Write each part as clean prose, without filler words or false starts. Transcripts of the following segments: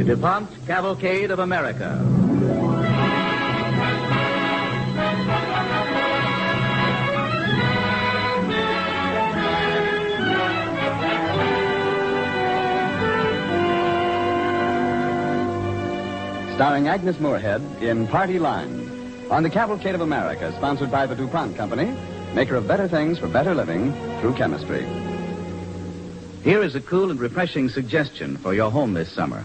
The DuPont Cavalcade of America. Starring Agnes Moorehead in Party Line on the Cavalcade of America, sponsored by the DuPont Company, maker of better things for better living through chemistry. Here is a cool and refreshing suggestion for your home this summer.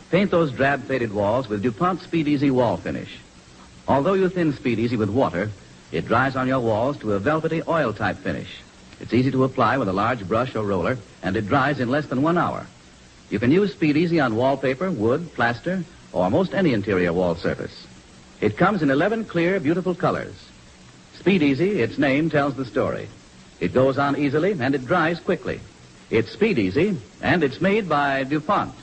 Paint those drab faded walls with DuPont Speed Easy Wall Finish. Although you thin Speed Easy with water, it dries on your walls to a velvety oil-type finish. It's easy to apply with a large brush or roller, and it dries in less than 1 hour. You can use Speed Easy on wallpaper, wood, plaster, or most any interior wall surface. It comes in 11 clear, beautiful colors. Speed Easy, its name tells the story. It goes on easily, and it dries quickly. It's Speed Easy, and it's made by DuPont.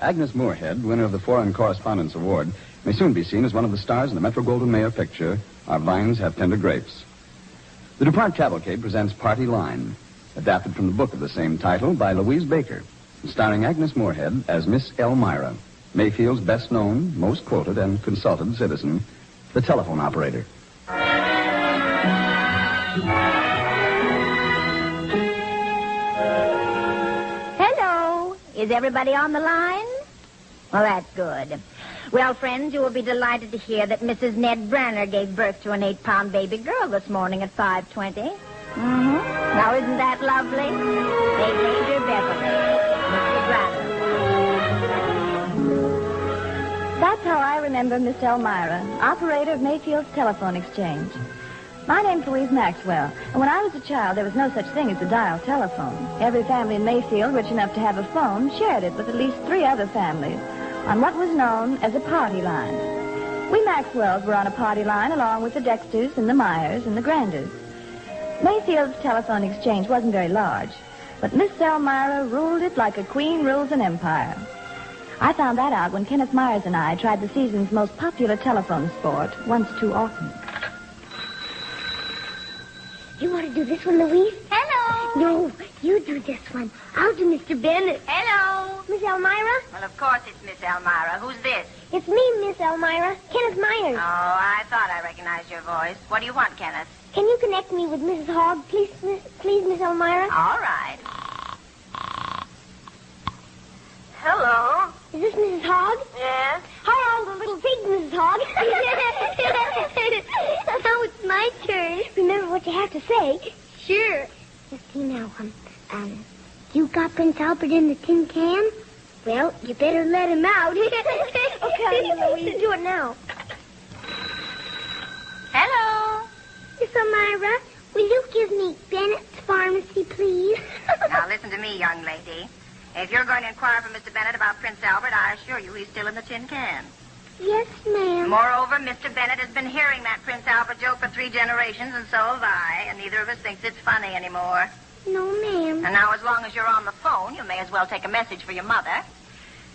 Agnes Moorehead, winner of the Foreign Correspondence Award, may soon be seen as one of the stars in the Metro-Goldwyn-Mayer picture, Our Vines Have Tender Grapes. The DuPont Cavalcade presents Party Line, adapted from the book of the same title by Louise Baker, starring Agnes Moorehead as Miss Elmira, Mayfield's best-known, most quoted, and consulted citizen, the telephone operator. Hello. Is everybody on the line? Well, that's good. Well, friends, you will be delighted to hear that Mrs. Ned Branner gave birth to an 8-pound baby girl this morning at 5:20. Now, isn't that lovely? They named her Beverly. Mrs. Branner. That's how I remember Miss Elmira, operator of Mayfield's telephone exchange. My name's Louise Maxwell, and when I was a child, there was no such thing as a dial telephone. Every family in Mayfield rich enough to have a phone shared it with at least 3 other families on what was known as a party line. We Maxwells were on a party line along with the Dexters and the Myers and the Granders. Mayfield's telephone exchange wasn't very large, but Miss Elmira ruled it like a queen rules an empire. I found that out when Kenneth Myers and I tried the season's most popular telephone sport once too often. You want to do this one, Louise? Hello. No, you do this one. I'll do Mr. Bennett. Hello. Miss Elmira? Well, of course it's Miss Elmira. Who's this? It's me, Miss Elmira. Kenneth Myers. Oh, I thought I recognized your voice. What do you want, Kenneth? Can you connect me with Mrs. Hogg, please, Miss Elmira? All right. Hello. Is this Mrs. Hogg? Yes? Hi, the little pig, Mrs. Hogg. Now it's my turn. Remember what you have to say. Sure. Let's see now. You got Prince Albert in the tin can? Well, you better let him out. Okay, Louise, do it now. Hello. Miss Elmira, will you give me Bennett's Pharmacy, please? Now, listen to me, young lady. If you're going to inquire for Mr. Bennett about Prince Albert, I assure you he's still in the tin can. Yes, ma'am. Moreover, Mr. Bennett has been hearing that Prince Albert joke for 3 generations, and so have I, and neither of us thinks it's funny anymore. No, ma'am. And now, as long as you're on the phone, you may as well take a message for your mother.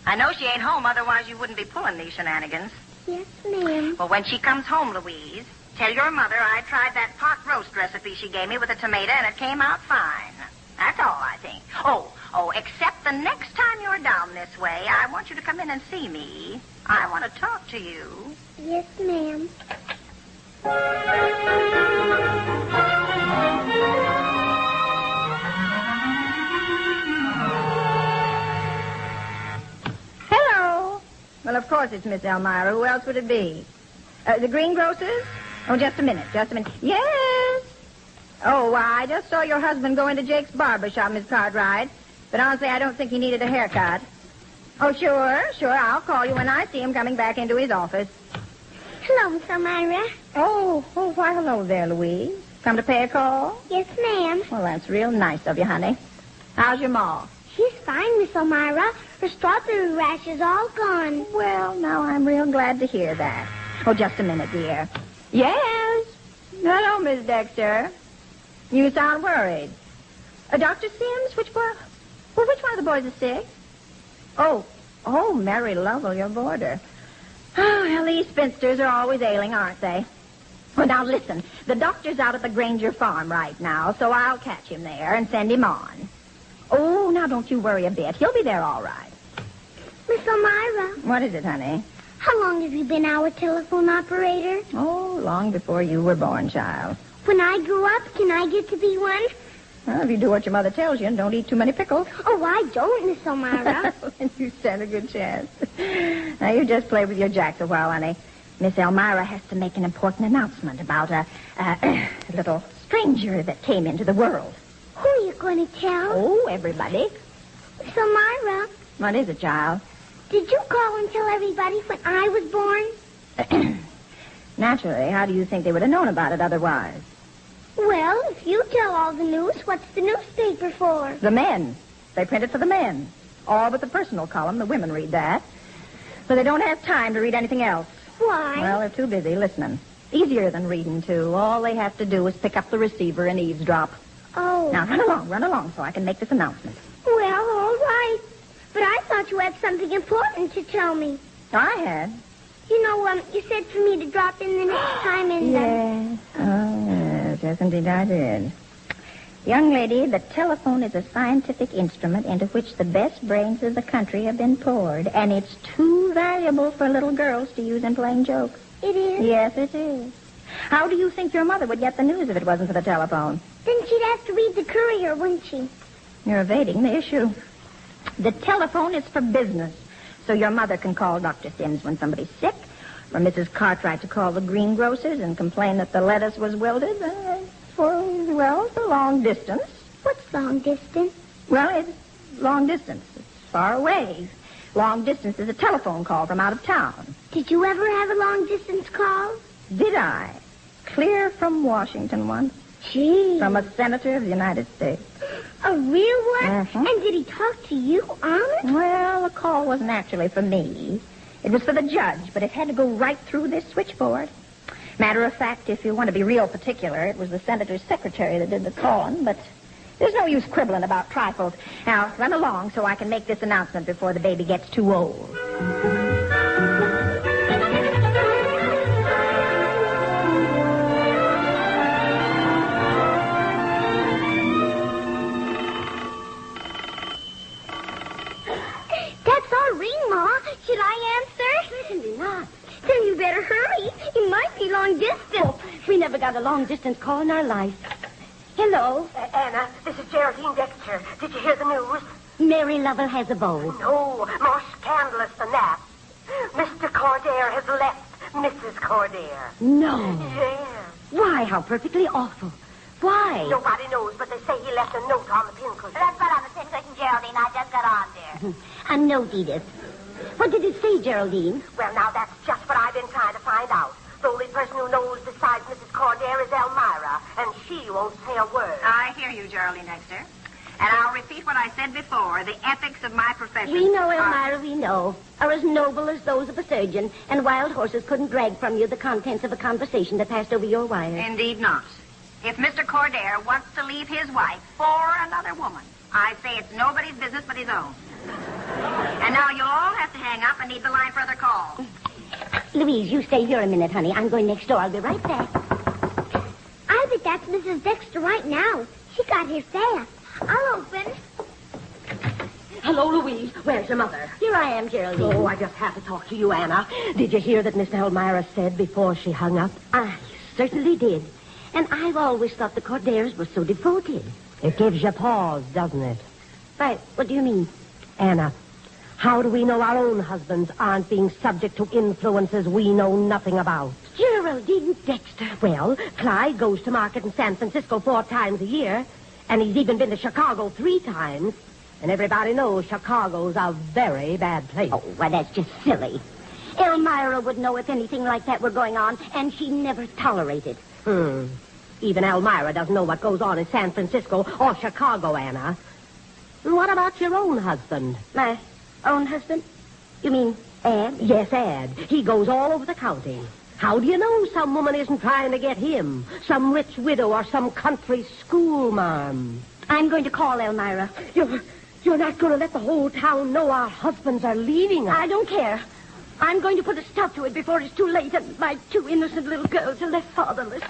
I know she ain't home, otherwise you wouldn't be pulling these shenanigans. Yes, ma'am. Well, when she comes home, Louise, tell your mother I tried that pot roast recipe she gave me with a tomato, and it came out fine. That's all, I think. Oh, except the next time you're down this way, I want you to come in and see me. I want to talk to you. Yes, ma'am. Hello. Well, of course it's Miss Elmira. Who else would it be? The greengrocers? Oh, just a minute. Yes. Oh, I just saw your husband go into Jake's barber shop, Miss Cartwright. But honestly, I don't think he needed a haircut. Oh, sure. I'll call you when I see him coming back into his office. Hello, Miss Elmira. Oh, why, hello there, Louise. Come to pay a call? Yes, ma'am. Well, that's real nice of you, honey. How's your ma? She's fine, Miss Elmira. Her strawberry rash is all gone. Well, now I'm real glad to hear that. Oh, just a minute, dear. Yes. Hello, Miss Dexter. You sound worried. Dr. Sims, which one of the boys is sick? Oh, Mary Lovell, your boarder. Oh, well, these spinsters are always ailing, aren't they? Well, now, listen. The doctor's out at the Granger farm right now, so I'll catch him there and send him on. Oh, now, don't you worry a bit. He'll be there all right. Miss Elmira. What is it, honey? How long have you been our telephone operator? Oh, long before you were born, child. When I grow up, can I get to be one? Well, if you do what your mother tells you and don't eat too many pickles. Oh, I don't, Miss Elmira. Then you stand a good chance. Now, you just play with your jacks a while, honey. Miss Elmira has to make an important announcement about a little stranger that came into the world. Who are you going to tell? Oh, everybody. Miss Elmira. What is it, child? Did you call and tell everybody when I was born? Naturally. How do you think they would have known about it otherwise? Well, if you tell all the news, what's the newspaper for? The men. They print it for the men. All but the personal column. The women read that. But they don't have time to read anything else. Why? Well, they're too busy listening. Easier than reading, too. All they have to do is pick up the receiver and eavesdrop. Oh. Now, run along so I can make this announcement. Well, all right. But I thought you had something important to tell me. I had. You know, you said for me to drop in the next time and... Yes. Yes, indeed I did. Young lady, the telephone is a scientific instrument into which the best brains of the country have been poured, and it's too valuable for little girls to use in playing jokes. It is? Yes, it is. How do you think your mother would get the news if it wasn't for the telephone? Then she'd have to read the Courier, wouldn't she? You're evading the issue. The telephone is for business, so your mother can call Dr. Sims when somebody's sick, or Mrs. Cartwright to call the greengrocers and complain that the lettuce was wilted, for long distance. What's long distance? Well, it's long distance. It's far away. Long distance is a telephone call from out of town. Did you ever have a long-distance call? Did I? Clear from Washington once. Gee. From a senator of the United States. A real one? Mhm. And did he talk to you, honest? Well, the call wasn't actually for me. It was for the judge, but it had to go right through this switchboard. Matter of fact, if you want to be real particular, it was the senator's secretary that did the calling, but there's no use quibbling about trifles. Now, run along so I can make this announcement before the baby gets too old. That's our ring, Ma. Should I answer? Certainly not. Then you better hurry. It might be long distance. Oh, we never got a long-distance call in our life. Hello. Anna, this is Geraldine Dexter. Did you hear the news? Mary Lovell has a beau. No, more scandalous than that. Mr. Cordair has left Mrs. Cordair. No. Yes. Why, how perfectly awful. Why? Nobody knows, but they say he left a note on the pin cushion. That's about on the same question, Geraldine. I just got on there. A note, Edith. What did it say, Geraldine? Well, now, that's just what I've been trying to find out. The only person who knows besides Mrs. Cordair is Elmira, and she won't say a word. I hear you, Geraldine Dexter. And I'll repeat what I said before. The ethics of my profession. We know, Elmira, we know. Are as noble as those of a surgeon, and wild horses couldn't drag from you the contents of a conversation that passed over your wire. Indeed not. If Mr. Cordair wants to leave his wife for another woman, I say it's nobody's business but his own. And now you'll all have to hang up and need the line for other calls. Louise, you stay here a minute, honey. I'm going next door. I'll be right back. I bet that's Mrs. Dexter right now. She got here fast. I'll open. Hello, Louise. Where's your mother? Here I am, Geraldine. Oh, I just have to talk to you, Anna. Did you hear that Miss Elmira said before she hung up? I certainly did. And I've always thought the Cordairs were so devoted. It gives you pause, doesn't it? Right. What do you mean? Anna, how do we know our own husbands aren't being subject to influences we know nothing about? Geraldine Dexter. Well, Clyde goes to market in San Francisco 4 times a year, and he's even been to Chicago 3 times. And everybody knows Chicago's a very bad place. Oh, well, that's just silly. Elmira would know if anything like that were going on, and she never tolerated. Even Elmira doesn't know what goes on in San Francisco or Chicago, Anna. And what about your own husband? My own husband? You mean Ed? Yes, Ed. He goes all over the county. How do you know some woman isn't trying to get him? Some rich widow or some country school marm? I'm going to call Elmira. You're not going to let the whole town know our husbands are leaving us? I don't care. I'm going to put a stop to it before it's too late and my 2 innocent little girls are left fatherless.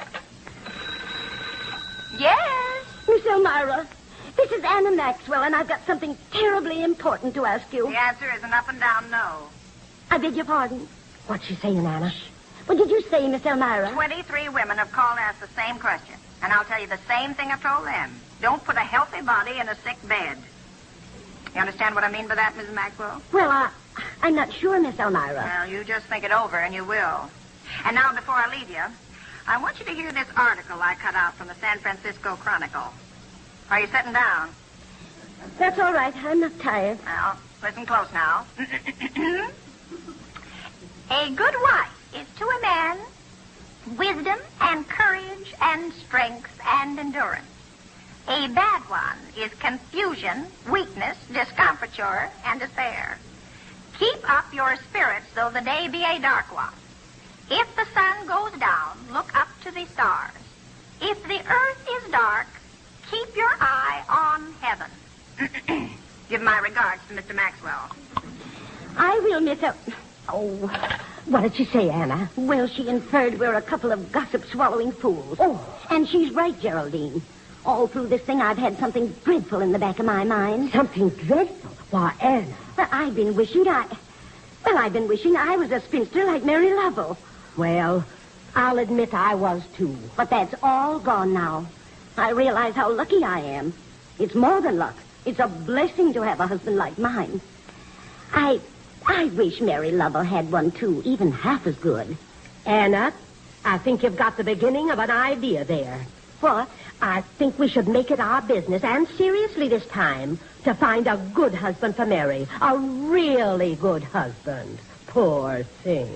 Yes? Miss Elmira, this is Anna Maxwell, and I've got something terribly important to ask you. The answer is an up and down no. I beg your pardon. What's she saying, Anna? What did you say, Miss Elmira? 23 women have called and asked the same question. And I'll tell you the same thing I've told them. Don't put a healthy body in a sick bed. You understand what I mean by that, Mrs. Maxwell? Well, I'm not sure, Miss Elmira. Well, you just think it over, and you will. And now, before I leave you, I want you to hear this article I cut out from the San Francisco Chronicle. Are you sitting down? That's all right. I'm not tired. Well, listen close now. A good wife is to a man wisdom and courage and strength and endurance. A bad one is confusion, weakness, discomfiture, and despair. Keep up your spirits though the day be a dark one. If the sun goes down, look up to the stars. If the earth is dark, keep your eye on heaven. Give my regards to Mr. Maxwell. I will, Miss Oh, what did she say, Anna? Well, she inferred we're a couple of gossip-swallowing fools. Oh, and she's right, Geraldine. All through this thing, I've had something dreadful in the back of my mind. Something dreadful? Why, Anna. Well, I've been wishing I was a spinster like Mary Lovell. Well, I'll admit I was, too. But that's all gone now. I realize how lucky I am. It's more than luck. It's a blessing to have a husband like mine. I wish Mary Lovell had one, too, even half as good. Anna, I think you've got the beginning of an idea there. What? I think we should make it our business, and seriously this time, to find a good husband for Mary. A really good husband. Poor thing.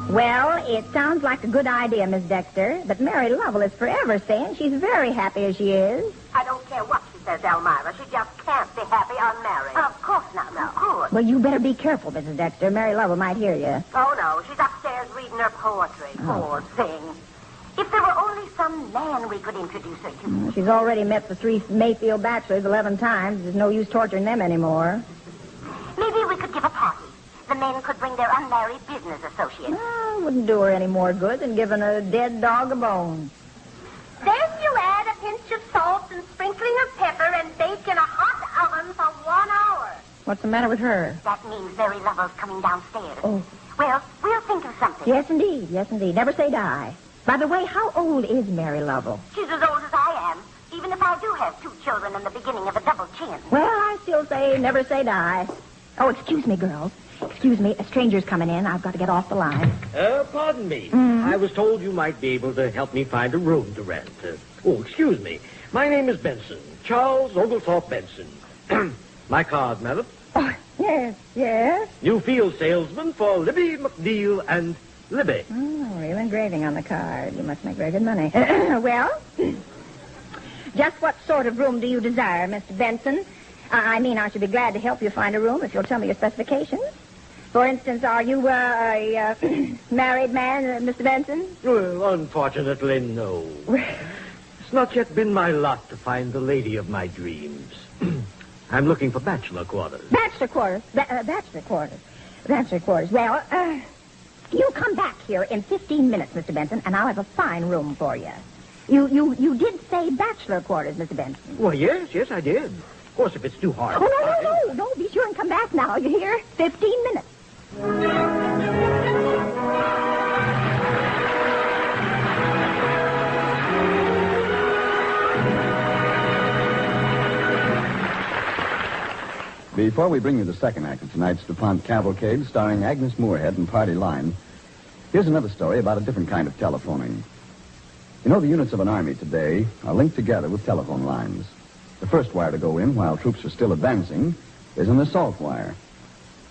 Well, it sounds like a good idea, Miss Dexter, but Mary Lovell is forever saying she's very happy as she is. I don't care what she says, Elmira. She just can't be happy unmarried. Of course not, no. Good. Well, you better be careful, Mrs. Dexter. Mary Lovell might hear you. Oh, no. She's upstairs reading her poetry. Poor thing. If there were only some man we could introduce her to. She's already met the 3 Mayfield bachelors 11 times. There's no use torturing them anymore. Maybe we could give a party. The men could bring their unmarried business associates. Well, wouldn't do her any more good than giving a dead dog a bone. Then you add a pinch of salt and sprinkling of pepper and bake in a hot oven for 1 hour. What's the matter with her? That means Mary Lovell's coming downstairs. Oh. Well, we'll think of something. Yes, indeed. Yes, indeed. Never say die. By the way, how old is Mary Lovell? She's as old as I am, even if I do have 2 children and the beginning of a double chin. Well, I still say never say die. Oh, excuse me, girls. Excuse me, a stranger's coming in. I've got to get off the line. Pardon me. I was told you might be able to help me find a room to rent. Excuse me. My name is Benson. Charles Oglethorpe Benson. My card, madam. Oh, yes. New field salesman for Libby, McNeil, and Libby. Oh, real engraving on the card. You must make very good money. Well, just what sort of room do you desire, Mr. Benson? I should be glad to help you find a room if you'll tell me your specifications. For instance, are you a married man, Mr. Benson? Well, unfortunately, no. It's not yet been my lot to find the lady of my dreams. I'm looking for bachelor quarters. Bachelor quarters? Bachelor quarters. Well, you come back here in 15 minutes, Mr. Benson, and I'll have a fine room for you. You did say bachelor quarters, Mr. Benson. Well, yes, I did. Of course, if it's too hard. Oh, no. Be sure and come back now. You hear? 15 minutes. Before we bring you the second act of tonight's DuPont Cavalcade, starring Agnes Moorehead and Party Line, here's another story about a different kind of telephoning. You know, the units of an army today are linked together with telephone lines. The first wire to go in while troops are still advancing is an assault wire.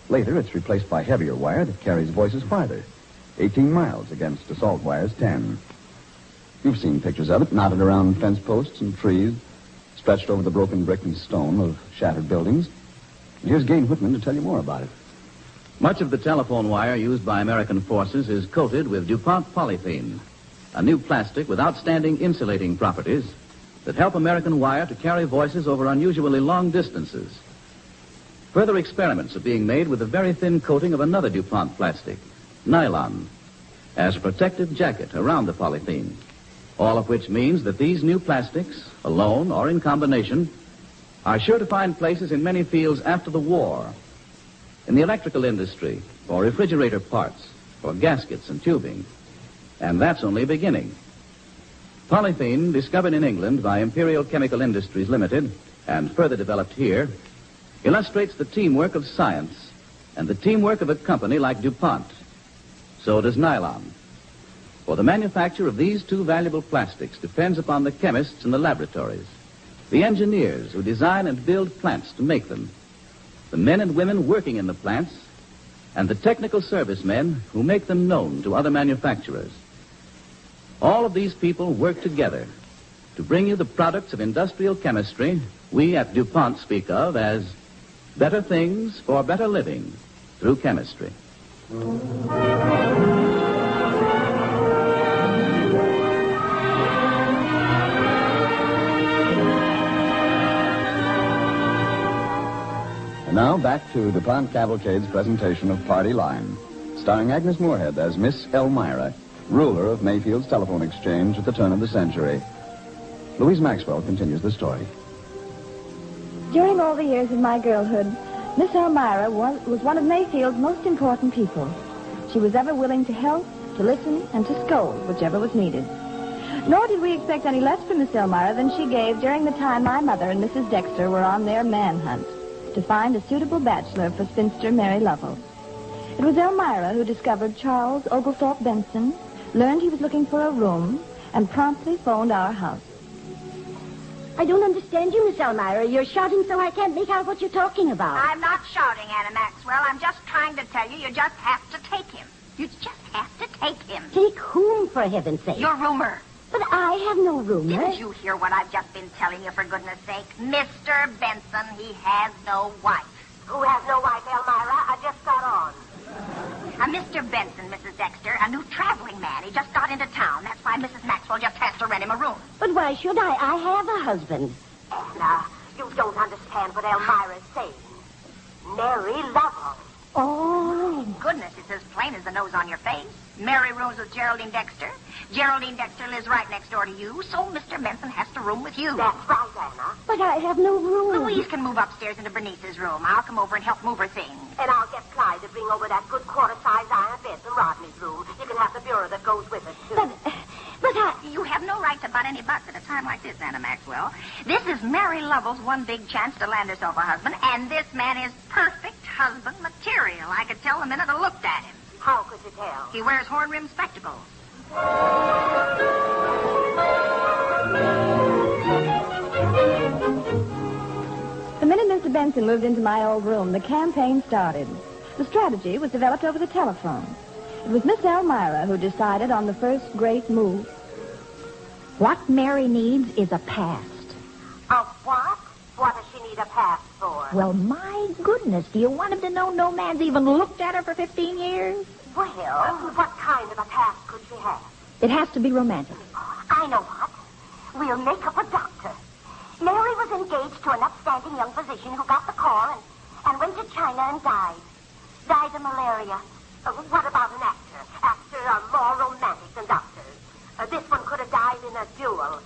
Later, it's replaced by heavier wire that carries voices farther, 18 miles against assault wires 10. You've seen pictures of it, knotted around fence posts and trees, stretched over the broken brick and stone of shattered buildings. And here's Gain Whitman to tell you more about it. Much of the telephone wire used by American forces is coated with DuPont polythene, a new plastic with outstanding insulating properties that help American wire to carry voices over unusually long distances. Further experiments are being made with a very thin coating of another DuPont plastic, nylon, as a protective jacket around the polythene, all of which means that these new plastics, alone or in combination, are sure to find places in many fields after the war, in the electrical industry, for refrigerator parts, for gaskets and tubing. And that's only beginning. Polythene, discovered in England by Imperial Chemical Industries Limited and further developed here, illustrates the teamwork of science and the teamwork of a company like DuPont. So does nylon. For the manufacture of these two valuable plastics depends upon the chemists in the laboratories, the engineers who design and build plants to make them, the men and women working in the plants, and the technical servicemen who make them known to other manufacturers. All of these people work together to bring you the products of industrial chemistry we at DuPont speak of as better things for better living through chemistry. And now back to DuPont Cavalcade's presentation of Party Line, starring Agnes Moorehead as Miss Elmira, ruler of Mayfield's telephone exchange at the turn of the century. Louise Maxwell continues the story. During all the years of my girlhood, Miss Elmira was one of Mayfield's most important people. She was ever willing to help, to listen, and to scold, whichever was needed. Nor did we expect any less from Miss Elmira than she gave during the time my mother and Mrs. Dexter were on their manhunt to find a suitable bachelor for spinster Mary Lovell. It was Elmira who discovered Charles Oglethorpe Benson, learned he was looking for a room, and promptly phoned our house. I don't understand you, Miss Elmira. You're shouting so I can't make out what you're talking about. I'm not shouting, Anna Maxwell. I'm just trying to tell you just have to take him. You just have to take him. Take whom, for heaven's sake? Your roomer. But I have no room. Didn't you hear what I've just been telling you, for goodness sake? Mr. Benson, he has no wife. Who has no wife, Elmira? I just got on. Mr. Benson, Mrs. Dexter, a new traveling man. He just got into town. That's why Mrs. Maxwell just has to rent him a room. But why should I? I have a husband. Anna, you don't understand what Elmira's saying. Mary Lovell. Oh. Goodness, it's as plain as the nose on your face. Mary rooms with Geraldine Dexter. Geraldine Dexter lives right next door to you, so Mr. Benson has to room with you. That's right, Anna. But I have no room. Louise can move upstairs into Bernice's room. I'll come over and help move her things. And I'll get Clyde to bring over that good quarter-size iron bed from Rodney's room. You can have the bureau that goes with it, too. You have no right to butt any butts at a time like this, Anna Maxwell. This is Mary Lovell's one big chance to land herself a husband, and this man is perfect husband material. I could tell the minute I looked at him. How could you tell? He wears horn-rimmed spectacles. The minute Mr. Benson moved into my old room, the campaign started. The strategy was developed over the telephone. It was Miss Elmira who decided on the first great move. What Mary needs is a past. A what? What does she need a pass for? Well, my goodness, do you want him to know no man's even looked at her for 15 years? Well, what kind of a pass could she have? It has to be romantic. I know what. We'll make up a doctor. Mary was engaged to an upstanding young physician who got the call and went to China and died. Died of malaria. What about an actor? Actors are more romantic than doctors. This one could have died in a duel.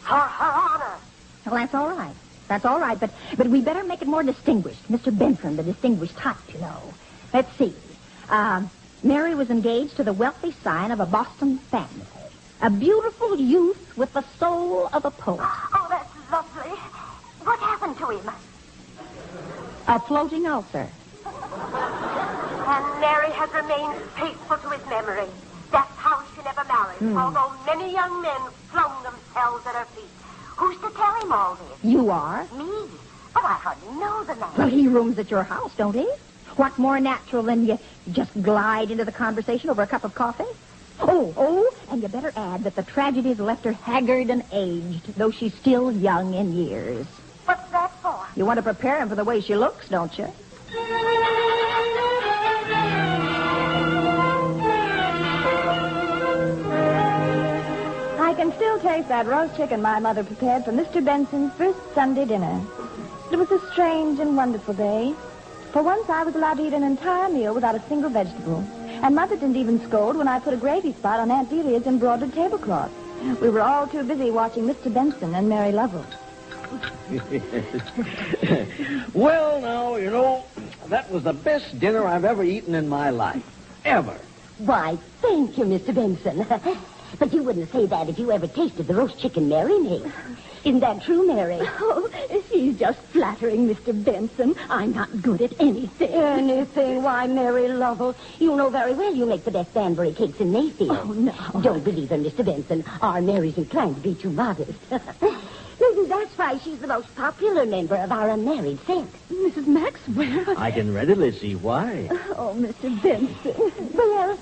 For her honor. Well, that's all right. That's all right, but we better make it more distinguished. Mr. Benson, the distinguished type, you know. Let's see. Mary was engaged to the wealthy scion of a Boston family. A beautiful youth with the soul of a poet. Oh, that's lovely. What happened to him? A floating ulcer. And Mary has remained faithful to his memory. That's how she never married, although many young men flung themselves at her feet. Who's to tell him all this? You are? Me? Oh, I hardly know the man. Well, he rooms at your house, don't he? What more natural than you just glide into the conversation over a cup of coffee? Oh, and you better add that the tragedy's left her haggard and aged, though she's still young in years. What's that for? You want to prepare him for the way she looks, don't you? I can still taste taste that roast chicken my mother prepared for Mr. Benson's first Sunday dinner. It was a strange and wonderful day. For once, I was allowed to eat an entire meal without a single vegetable. And Mother didn't even scold when I put a gravy spot on Aunt Delia's embroidered tablecloth. We were all too busy watching Mr. Benson and Mary Lovell. Well, now, you know, that was the best dinner I've ever eaten in my life. Ever. Why, thank you, Mr. Benson. But you wouldn't say that if you ever tasted the roast chicken Mary made. Isn't that true, Mary? Oh, she's just flattering Mr. Benson. I'm not good at anything. Anything? Why, Mary Lovell, you know very well you make the best Banbury cakes in Mayfield. Oh, no. Don't believe her, Mr. Benson. Our Mary's inclined to be too modest. That's why she's the most popular member of our unmarried set. Mrs. Maxwell. I can readily see why. Oh, Mr. Benson. Well,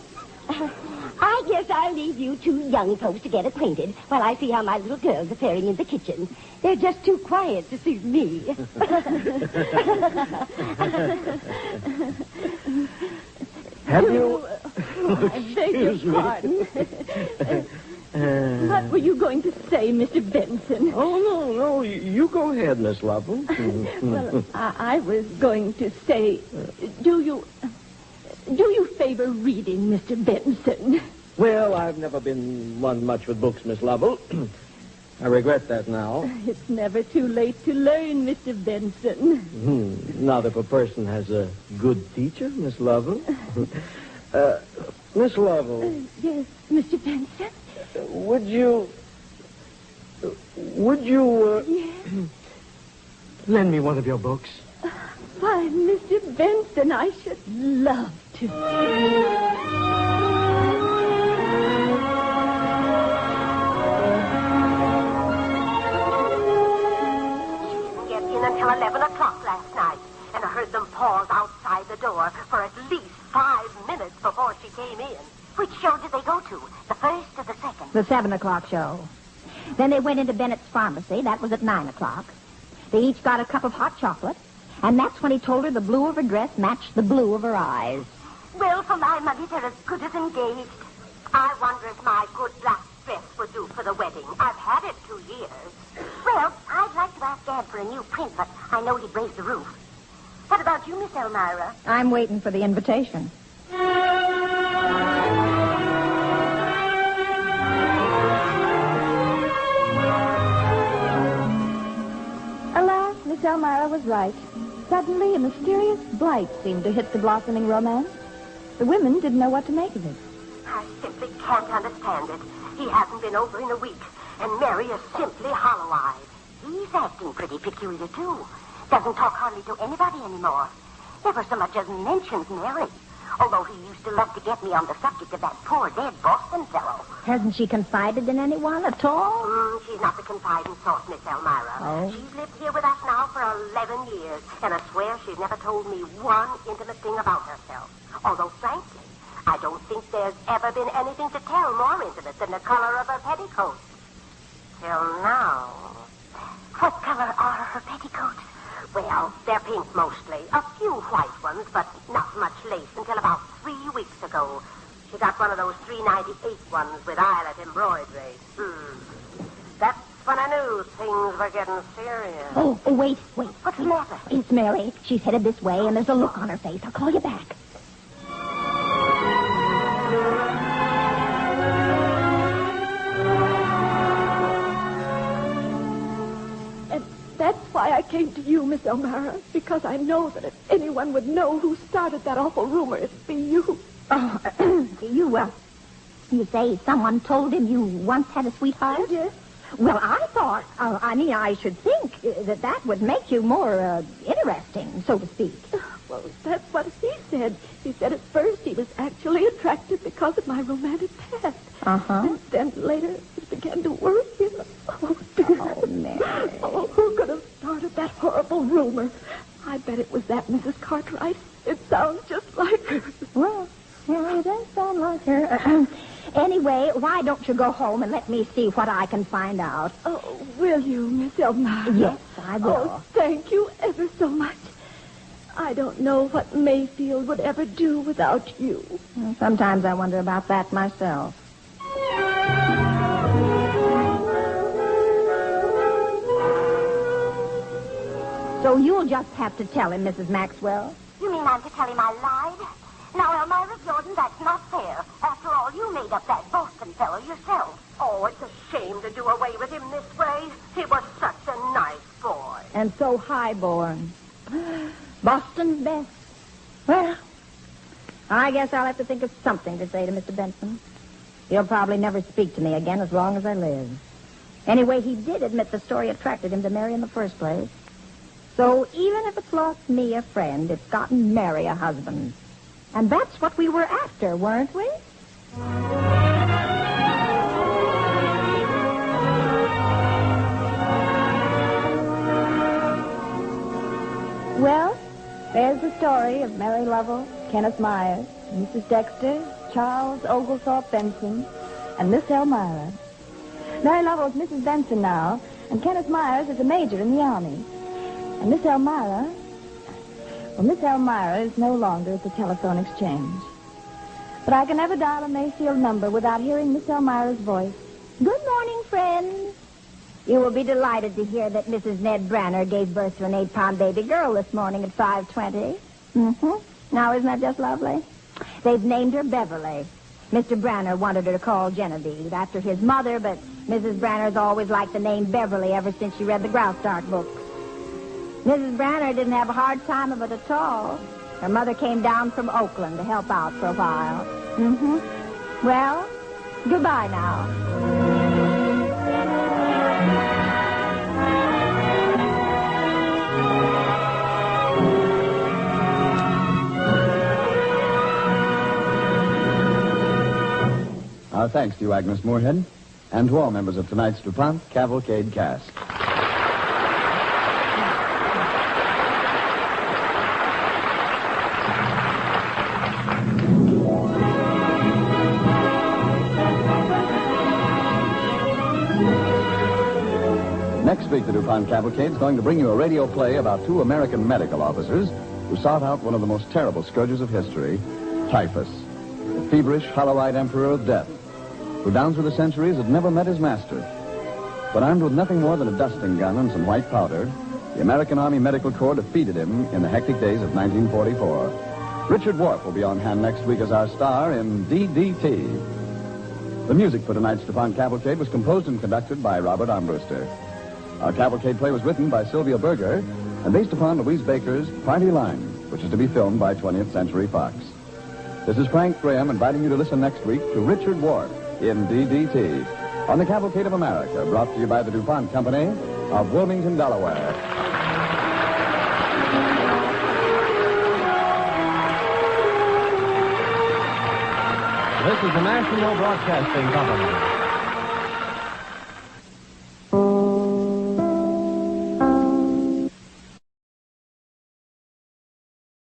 I guess I'll leave you two young folks to get acquainted while I see how my little girls are faring in the kitchen. They're just too quiet to suit me. Have you... I beg your pardon. What were you going to say, Mr. Benson? Oh, no. You go ahead, Miss Lovell. Well, I was going to say, do you favor reading, Mr. Benson? Well, I've never been one much with books, Miss Lovell. I regret that now. It's never too late to learn, Mr. Benson. Not if a person has a good teacher, Miss Lovell. Miss Lovell. Yes, Mr. Benson? Would you... Yes? lend me one of your books? Why, Mr. Benson, I should love to. Get in until 11 o'clock last night, and I heard them pause outside the door for at least 5 minutes before she came in. Which show did they go to? The first or the second? The 7 o'clock show. Then they went into Bennett's pharmacy. That was at 9 o'clock. They each got a cup of hot chocolate. And that's when he told her the blue of her dress matched the blue of her eyes. Well, for my money, they're as good as engaged. I wonder if my good black dress would do for the wedding. I've had it 2 years. Well, I'd like to ask Dad for a new print, but I know he'd raise the roof. What about you, Miss Elmira? I'm waiting for the invitation. Alas, Miss Elmira was right. Suddenly, a mysterious blight seemed to hit the blossoming romance. The women didn't know what to make of it. I simply can't understand it. He hasn't been over in a week, and Mary is simply hollow-eyed. He's acting pretty peculiar, too. Doesn't talk hardly to anybody anymore. Never so much as mentions Mary. Although he used to love to get me on the subject of that poor dead Boston fellow. Hasn't she confided in anyone at all? She's not the confiding sort, Miss Elmira. Oh? She's lived here with us now for 11 years, and I swear she's never told me one intimate thing about herself. Although, frankly, I don't think there's ever been anything to tell more intimate than the color of her petticoats. Till now. What color are her petticoats? Well, they're pink mostly. A few white ones, but not much lace until about 3 weeks ago. She got one of those $3.98 ones with eyelet embroidery. That's when I knew things were getting serious. Oh, wait. What's the matter? It's Mary. She's headed this way, and there's a look on her face. I'll call you back. That's why I came to you, Miss Elmira, because I know that if anyone would know who started that awful rumor, it'd be you. Oh, you say someone told him you once had a sweetheart? Yes. Well, I thought, I should think that would make you more interesting, so to speak. Well, that's what he said. He said at first he was actually attracted because of my romantic past. Uh-huh. And then later it began to worry him. Oh, Mary. Oh, who could have started that horrible rumor? I bet it was that Mrs. Cartwright. It sounds just like her. Well, it does sound like her. Anyway, why don't you go home and let me see what I can find out? Oh, will you, Miss Elmira? Yes, I will. Oh, thank you ever so much. I don't know what Mayfield would ever do without you. Sometimes I wonder about that myself. So you'll just have to tell him, Mrs. Maxwell. You mean I'm to tell him I lied? Now, Elmira Jordan, that's not fair. After all, you made up that Boston fellow yourself. Oh, it's a shame to do away with him this way. He was such a nice boy. And so highborn. Boston's best. Well, I guess I'll have to think of something to say to Mr. Benson. He'll probably never speak to me again as long as I live. Anyway, he did admit the story attracted him to Mary in the first place. So even if it's lost me a friend, it's gotten Mary a husband. And that's what we were after, weren't we? Well, there's the story of Mary Lovell, Kenneth Myers, Mrs. Dexter, Charles Oglethorpe Benson, and Miss Elmira. Mary Lovell's Mrs. Benson now, and Kenneth Myers is a major in the Army. And Miss Elmira, well, Miss Elmira is no longer at the telephone exchange. But I can never dial a Mayfield number without hearing Miss Elmira's voice. Good morning, friends. You will be delighted to hear that Mrs. Ned Branner gave birth to an 8-pound baby girl this morning at 5:20. Now, isn't that just lovely? They've named her Beverly. Mr. Branner wanted her to call Genevieve after his mother, but Mrs. Branner's always liked the name Beverly ever since she read the Graustark books. Mrs. Branner didn't have a hard time of it at all. Her mother came down from Oakland to help out for a while. Well, goodbye now. Our thanks to you, Agnes Moorehead, and to all members of tonight's DuPont Cavalcade cast. Next week, the DuPont Cavalcade is going to bring you a radio play about two American medical officers who sought out one of the most terrible scourges of history, typhus, the feverish, hollow-eyed emperor of death, who down through the centuries had never met his master. But armed with nothing more than a dusting gun and some white powder, the American Army Medical Corps defeated him in the hectic days of 1944. Richard Wharf will be on hand next week as our star in DDT. The music for tonight's DuPont Cavalcade was composed and conducted by Robert Armbruster. Our cavalcade play was written by Sylvia Berger and based upon Louise Baker's Party Line, which is to be filmed by 20th Century Fox. This is Frank Graham inviting you to listen next week to Richard Wharf in DDT on the Cavalcade of America, brought to you by the DuPont Company of Wilmington, Delaware. This is the National Broadcasting Company.